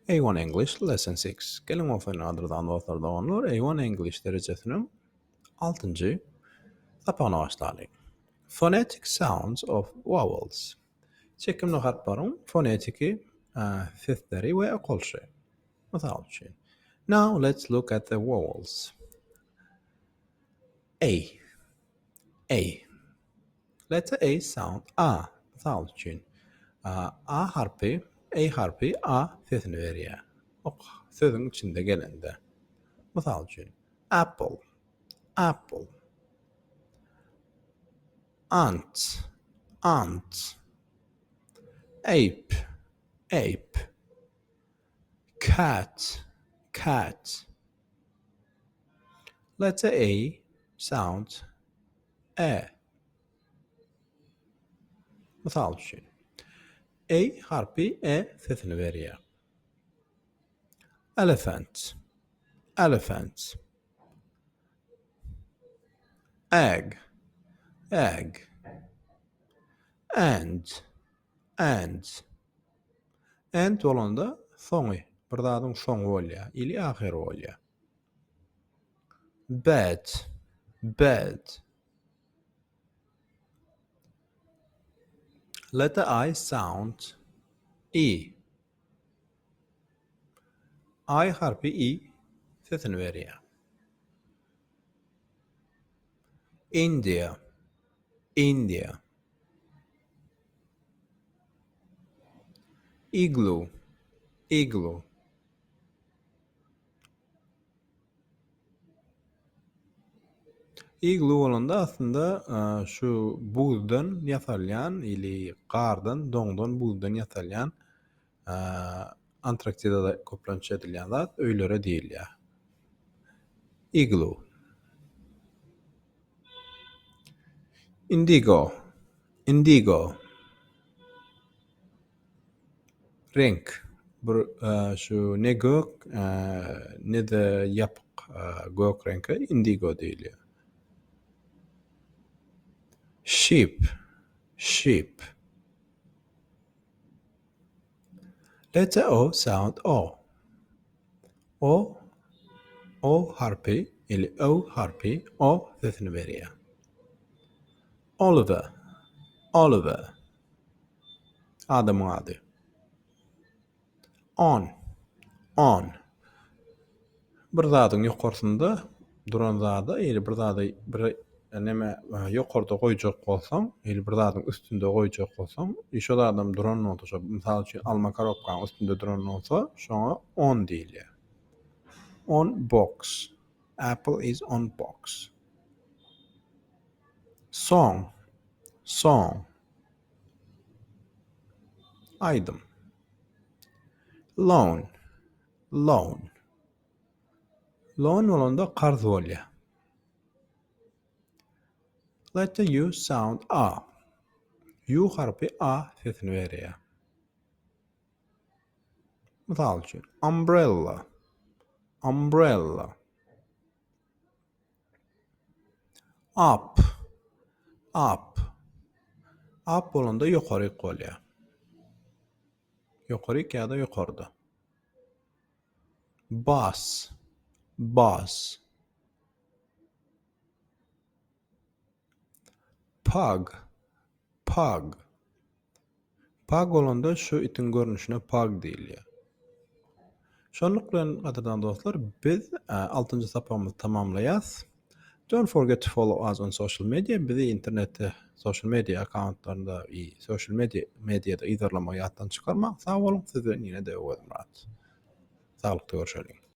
A1 English Lesson 6. Gelin ofen adırdan dostlar doğanlar A1 English derecesinin 6. sapağına başlayalım. Phonetic sounds of vowels. Çekimli harflerin fonetiki sesleri ve okuluşu. Misal için. Now let's look at the vowels. A. A. Letter A sound A. Misal için. A harfi A sesini veriyor. Sözün içinde gelende. Misal için. Apple. Ant. Ape. Cat. Letter A sound E. Misal için. A harfi E sesini veriyor. Elephant. Egg. Ant olanda sonu. Bir dadın sonu bolýar, ili ahir bolýar. Bed. Letter I sound E. I harfi I sesini veriyor. India. Igloo. Igloo olanda aslında şu buzdan yasalyan ili qardan, doňdan buzdan yasalyan Antarktidada köplençe edilýän zat öýlere diýilýär. Igloo. Indigo. Renk. Şu ne gök ne de yapık gök rengi indigo diýilýär. Sheep. Letter O sound O. O harfi ili O harfi O sesini veriyor. Oliver. Adamın adı. On. Bir zatın ýokarsynda duran zada ili bir zada bir neme ýokarda goýjak bolsaň, ili bir zadyň üstünde goýjak bolsaň, şo adam duran bolsa, misal üçin alma karopkaň üstünde duran bolsa, şoňa on diýilýär. On box. Apple is on box. Song. Aydın. Loan olanda qarz bolýar. Letter U sound A. U harfi A sesini veriyor. Misal üçün. Umbrella. Up olanda ýokary bolýar. Ýokary ýa-da ýokarda. Boss. Pug olanda şu itin görnüşine pug diýilýär. Şonluk bilen gaderdan dostlar, biz 6-njy sapamyzy tamamlaýas. Don't forget to follow us on social media. Bizi internette, social media accountlarında, social mediada izarlama ýatdan çykarmak. Sag bolun, sizden ýene de öwredip. Saglyk görüşelim.